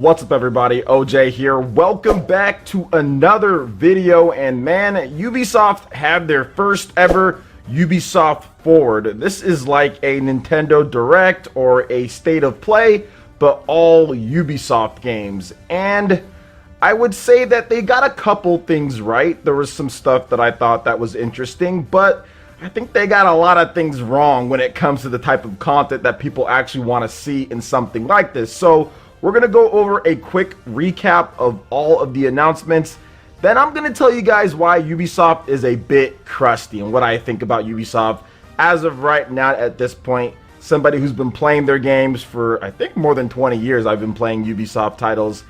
What's up everybody, OJ here. Welcome back to another video, and man, Ubisoft had their first ever Ubisoft Forward. This is like a Nintendo Direct or a State of Play, but all Ubisoft games. And I would say that they got a couple things right. There was some stuff that I thought that was interesting, but I think they got a lot of things wrong when it comes to the type of content that people actually want to see in something like this. So we're going to go over a quick recap of all of the announcements. Then I'm going to tell you guys why Ubisoft is a bit crusty and what I think about Ubisoft as of right now at this point. Somebody who's been playing their games for, I think, more than 20 years. I've been playing Ubisoft titles.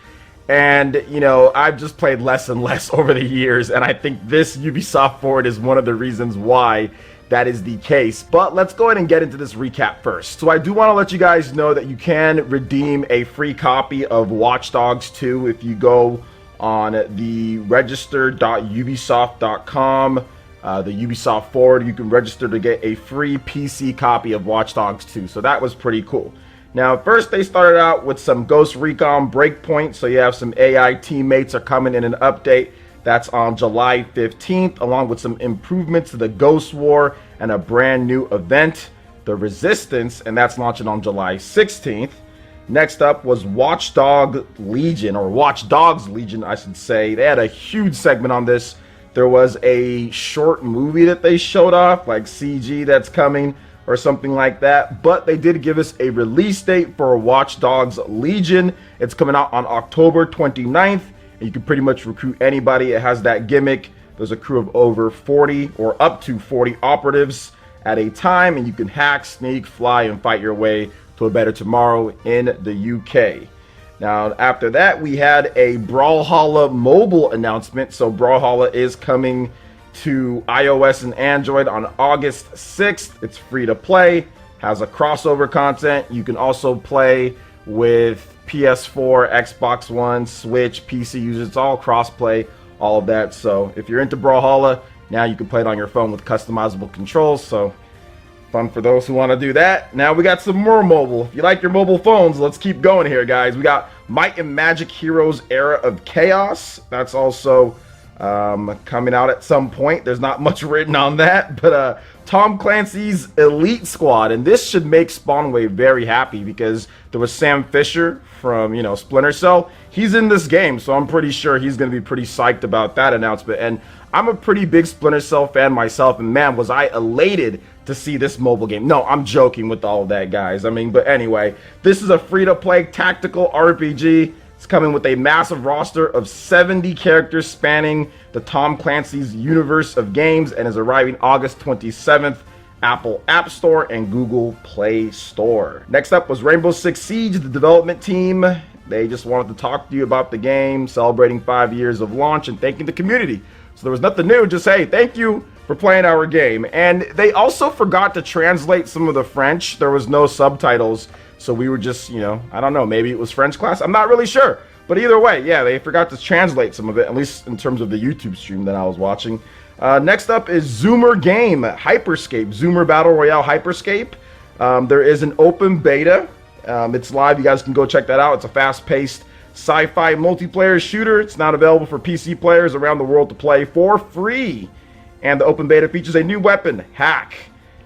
And, you know, I've just played less and less over the years. And I think this Ubisoft Forward is one of the reasons why that is the case. But let's go ahead and get into this recap first. So I do want to let you guys know that you can redeem a free copy of Watch Dogs 2 if you go on the register.ubisoft.com, the Ubisoft Forward. You can register to get a free PC copy of Watch Dogs 2. So that was pretty cool. Now, first they started out with some Ghost Recon Breakpoint. So you have some AI teammates are coming in an update. That's on July 15th, along with some improvements to the Ghost War and a brand new event, the Resistance, and that's launching on July 16th. Next up was Watchdog Legion, or Watchdogs Legion, I should say. They had a huge segment on this. There was a short movie that they showed off, like CG that's coming or something like that. But they did give us a release date for Watchdogs Legion. It's coming out on October 29th. You can pretty much recruit anybody. It has that gimmick. There's a crew of over 40 or up to 40 operatives at a time, and you can hack, sneak, fly, and fight your way to a better tomorrow in the UK. Now, after that, we had a Brawlhalla mobile announcement. So Brawlhalla is coming to iOS and Android on August 6th. It's free to play, has a crossover content. You can also play with PS4, Xbox One, Switch, PC users. It's all cross-play, all of that. So if you're into Brawlhalla, now you can play it on your phone with customizable controls. So fun for those who want to do that. Now we got some more mobile. If you like your mobile phones, let's keep going here, guys. We got Might and Magic Heroes Era of Chaos. That's also coming out at some point. There's not much written on that, but Tom Clancy's Elite Squad, and this should make Spawnwave very happy because there was Sam Fisher from, you know, Splinter Cell. He's in this game, so I'm pretty sure he's going to be pretty psyched about that announcement. And I'm a pretty big Splinter Cell fan myself, and man, was I elated to see this mobile game. No, I'm joking with all of that, guys. I mean, but anyway, this is a free-to-play tactical RPG. It's coming with a massive roster of 70 characters spanning the Tom Clancy's universe of games, and is arriving August 27th, Apple App Store and Google Play Store. Next up was Rainbow Six Siege, the development team. They just wanted to talk to you about the game, celebrating 5 years of launch and thanking the community. So there was nothing new, just hey, thank you for playing our game. And they also forgot to translate some of the French. There was no subtitles. So we were just, you know, I don't know, maybe it was French class. I'm not really sure. But either way, yeah, they forgot to translate some of it, at least in terms of the YouTube stream that I was watching. Next up is Zoomer Game, Hyperscape, Zoomer Battle Royale Hyperscape. There is an open beta. It's live. You guys can go check that out. It's a fast-paced sci-fi multiplayer shooter. It's not available for PC players around the world to play for free. And the open beta features a new weapon, Hack,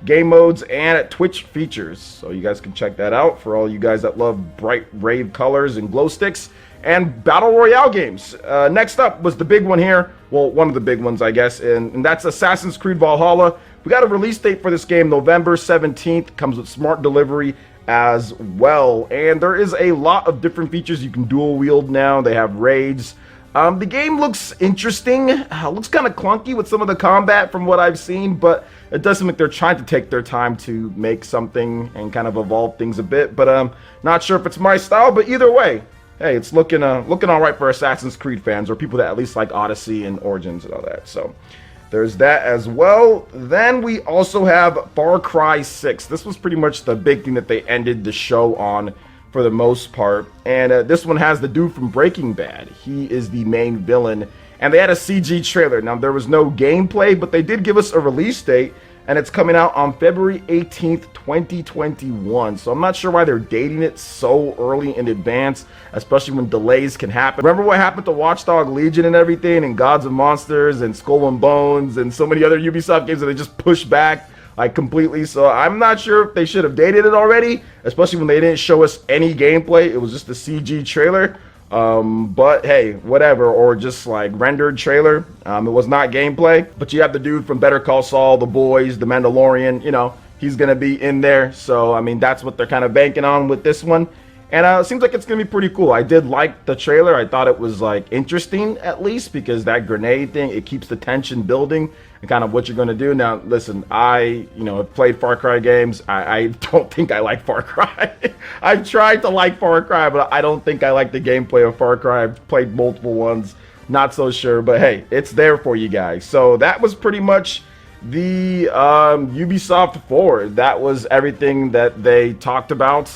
game modes, and Twitch features. So you guys can check that out for all you guys that love bright rave colors and glow sticks and battle royale games. Next up was the big one here. Well, one of the big ones, I guess, and that's Assassin's Creed Valhalla. We got a release date for this game, November 17th. Comes with smart delivery as well. And there is a lot of different features. You can dual wield now. They have raids. The game looks interesting. Looks kind of clunky with some of the combat from what I've seen, but it does seem like they're trying to take their time to make something and kind of evolve things a bit. But not sure if it's my style, but either way, hey, it's looking all right for Assassin's Creed fans or people that at least like Odyssey and Origins and all that. So there's that as well. Then we also have Far Cry 6. This was pretty much the big thing that they ended the show on for the most part. And this one has the dude from Breaking Bad. He is the main villain. And they had a CG trailer. Now, there was no gameplay, but they did give us a release date. and it's coming out on February 18th, 2021. So I'm not sure why they're dating it so early in advance, especially when delays can happen. Remember what happened to Watchdog Legion and everything, and Gods of Monsters and Skull and Bones and so many other Ubisoft games that they just pushed back like completely. So I'm not sure if they should have dated it already, especially when they didn't show us any gameplay. It was just a CG trailer. But hey, whatever, or just like rendered trailer. It was not gameplay, but you have the dude from Better Call Saul, The Boys, The Mandalorian, you know, he's gonna be in there. So I mean, that's what they're kind of banking on with this one. And it seems like it's gonna be pretty cool. I did like the trailer. I thought it was like interesting, at least, because that grenade thing, it keeps the tension building and kind of what you're gonna do. Now listen, I have played Far Cry games. I don't think I like Far Cry. I've tried to like Far Cry, but I don't think I like the gameplay of Far Cry. I've played multiple ones, not so sure, but hey, it's there for you guys. So that was pretty much the Ubisoft Forward. That was everything that they talked about.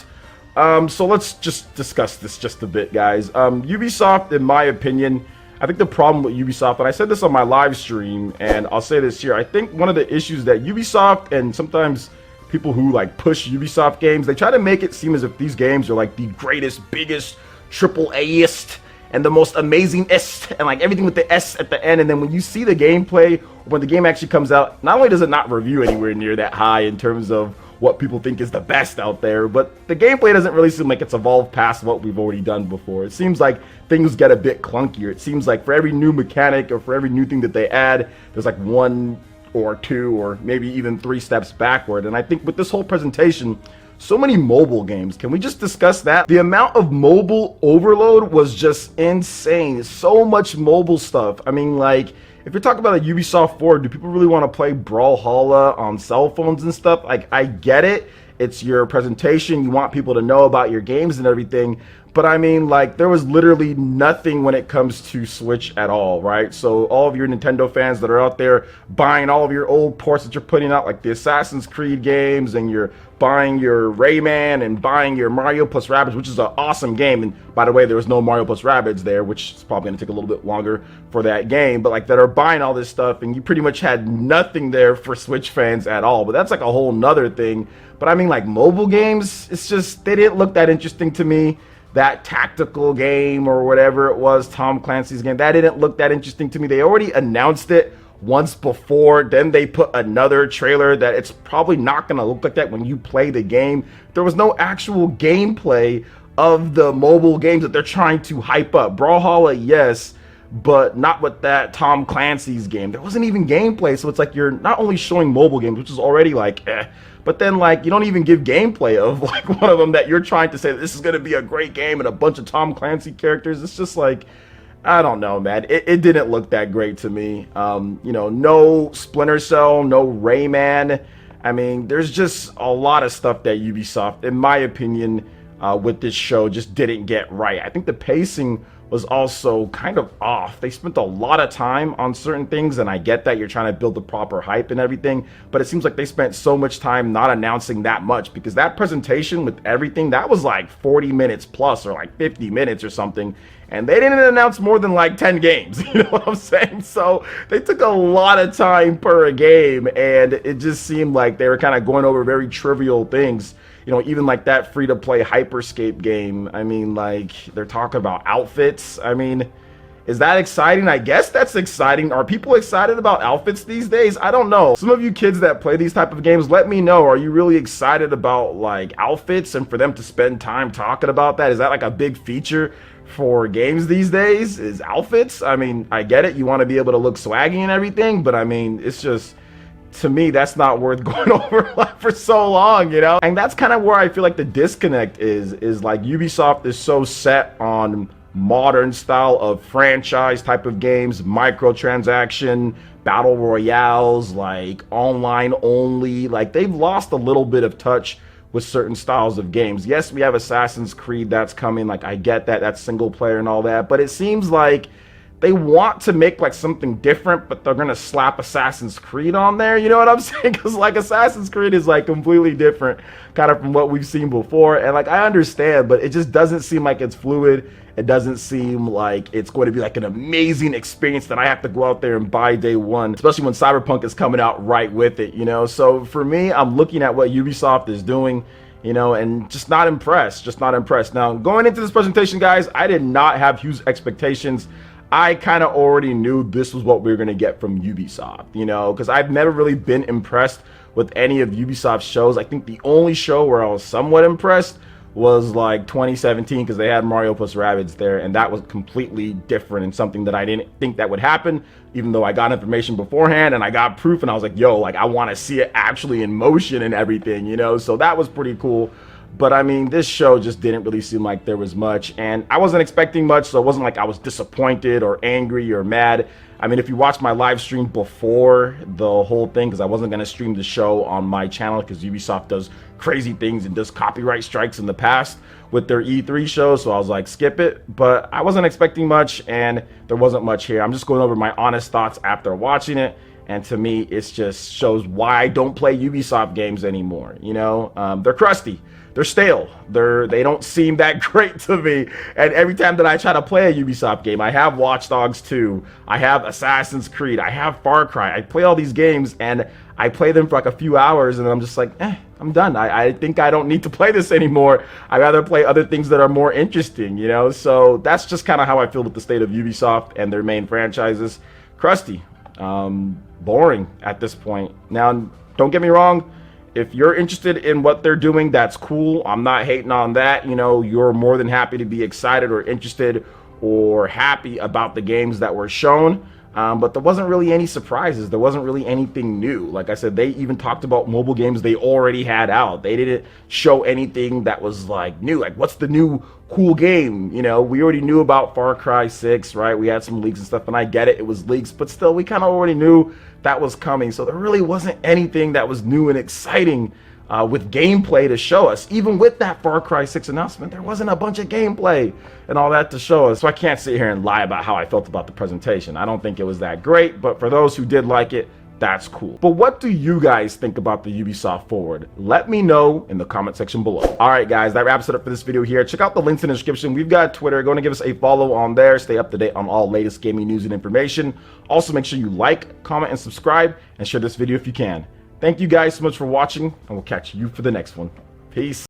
So let's just discuss this just a bit, guys. Ubisoft, in my opinion, I think the problem with Ubisoft, and I said this on my live stream, and I'll say this here, I think one of the issues that Ubisoft, and sometimes people who like push Ubisoft games, they try to make it seem as if these games are like the greatest, biggest, triple A-ist, and the most amazing-est, and like everything with the S at the end, and then when you see the gameplay, when the game actually comes out, not only does it not review anywhere near that high in terms of what people think is the best out there, but the gameplay doesn't really seem like it's evolved past what we've already done before. It seems like things get a bit clunkier. It seems like for every new mechanic or for every new thing that they add, there's like one or two or maybe even 3 steps backward. And I think with this whole presentation, so many mobile games. Can we just discuss that? The amount of mobile overload was just insane. So much mobile stuff. I mean, like, if you're talking about a Ubisoft Forward, do people really want to play Brawlhalla on cell phones and stuff? Like, I get it. It's your presentation. You want people to know about your games and everything. But I mean, like, there was literally nothing when it comes to Switch at all, right? So all of your Nintendo fans that are out there buying all of your old ports that you're putting out, like the Assassin's Creed games, and you're buying your Rayman and buying your Mario plus Rabbids, which is an awesome game. And by the way, there was no Mario plus Rabbids there, which is probably going to take a little bit longer for that game. But like, that are buying all this stuff, and you pretty much had nothing there for Switch fans at all. But that's like a whole nother thing. But I mean, like, mobile games, it's just, they didn't look that interesting to me. That tactical game or whatever it was, Tom Clancy's game, that didn't look that interesting to me. They already announced it once before, then they put another trailer that it's probably not going to look like that when you play the game. There was no actual gameplay of the mobile games that they're trying to hype up. Brawlhalla, yes, but not with that Tom Clancy's game. There wasn't even gameplay, so it's like you're not only showing mobile games, which is already like but then like you don't even give gameplay of like one of them that you're trying to say that this is going to be a great game and a bunch of Tom Clancy characters. It's just like, I don't know, man. It didn't look that great to me. No Splinter Cell, no Rayman. I mean, there's just a lot of stuff that Ubisoft, in my opinion, with this show just didn't get right. I think the pacing was also kind of off. They spent a lot of time on certain things, and I get that you're trying to build the proper hype and everything, but it seems like they spent so much time not announcing that much, because that presentation with everything, that was like 40 minutes plus or like 50 minutes or something, and they didn't announce more than like 10 games, you know what I'm saying? So they took a lot of time per game, and it just seemed like they were kind of going over very trivial things. Even like that free-to-play Hyperscape game, I mean, like, they're talking about outfits. I mean, is that exciting? I guess that's exciting. Are people excited about outfits these days? I don't know. Some of you kids that play these type of games, let me know. Are you really excited about, like, outfits and for them to spend time talking about that? Is that, like, a big feature for games these days? Is outfits? I mean, I get it. You want to be able to look swaggy and everything, but, I mean, it's just, to me, that's not worth going over for so long, And that's kind of where I feel like the disconnect is like Ubisoft is so set on modern style of franchise type of games, microtransaction, battle royales, like online only. Like, they've lost a little bit of touch with certain styles of games. Yes, we have Assassin's Creed that's coming. Like, I get that, that's single player and all that, but it seems like they want to make like something different, but they're gonna slap Assassin's Creed on there. You know what I'm saying? Because like Assassin's Creed is like completely different kind of from what we've seen before. And like I understand, but it just doesn't seem like it's fluid. It doesn't seem like it's going to be like an amazing experience that I have to go out there and buy day one, especially when Cyberpunk is coming out right with it, you know? So for me, I'm looking at what Ubisoft is doing, you know, and just not impressed, Now, going into this presentation, guys, I did not have huge expectations. I kind of already knew this was what we were going to get from Ubisoft, you know, because I've never really been impressed with any of Ubisoft's shows. I think the only show where I was somewhat impressed was like 2017, because they had Mario plus Rabbids there, and that was completely different and something that I didn't think that would happen, even though I got information beforehand and I got proof, and I was like, yo, like I want to see it actually in motion and everything, you know, so that was pretty cool. But I mean, this show just didn't really seem like there was much, and I wasn't expecting much, so it wasn't like I was disappointed or angry or mad. I mean, if you watch my live stream before the whole thing, because I wasn't going to stream the show on my channel because Ubisoft does crazy things and does copyright strikes in the past with their E3 shows, so I was like, skip it. But I wasn't expecting much, and there wasn't much here. I'm just going over my honest thoughts after watching it. And to me, it just shows why I don't play Ubisoft games anymore. You know, they're crusty, they're stale, they don't seem that great to me. And every time that I try to play a Ubisoft game, I have Watch Dogs 2, I have Assassin's Creed, I have Far Cry. I play all these games and I play them for like a few hours, and I'm just like, I'm done. I think I don't need to play this anymore. I'd rather play other things that are more interesting, you know. So that's just kind of how I feel with the state of Ubisoft and their main franchises. Crusty. Boring at this point. Now, don't get me wrong, if you're interested in what they're doing, that's cool. I'm not hating on that. You know, you're more than happy to be excited or interested or happy about the games that were shown. But there wasn't really any surprises. There wasn't really anything new. Like I said, they even talked about mobile games they already had out. They didn't show anything that was like new. Like, what's the new cool game? You know, we already knew about Far Cry 6, right? We had some leaks and stuff, and I get it. It was leaks, but still, we kind of already knew that was coming. So there really wasn't anything that was new and exciting with gameplay to show us. Even with that Far Cry 6 announcement, there wasn't a bunch of gameplay and all that to show us. So I can't sit here and lie about how I felt about the presentation. I don't think it was that great, but for those who did like it, that's cool. But what do you guys think about the Ubisoft Forward? Let me know in the comment section below. All right, guys, that wraps it up for this video here. Check out the links in the description. We've got Twitter. Go and give us a follow on there. Stay up to date on all latest gaming news and information. Also, make sure you like, comment, and subscribe, and share this video if you can. Thank you guys so much for watching, and we'll catch you for the next one. Peace.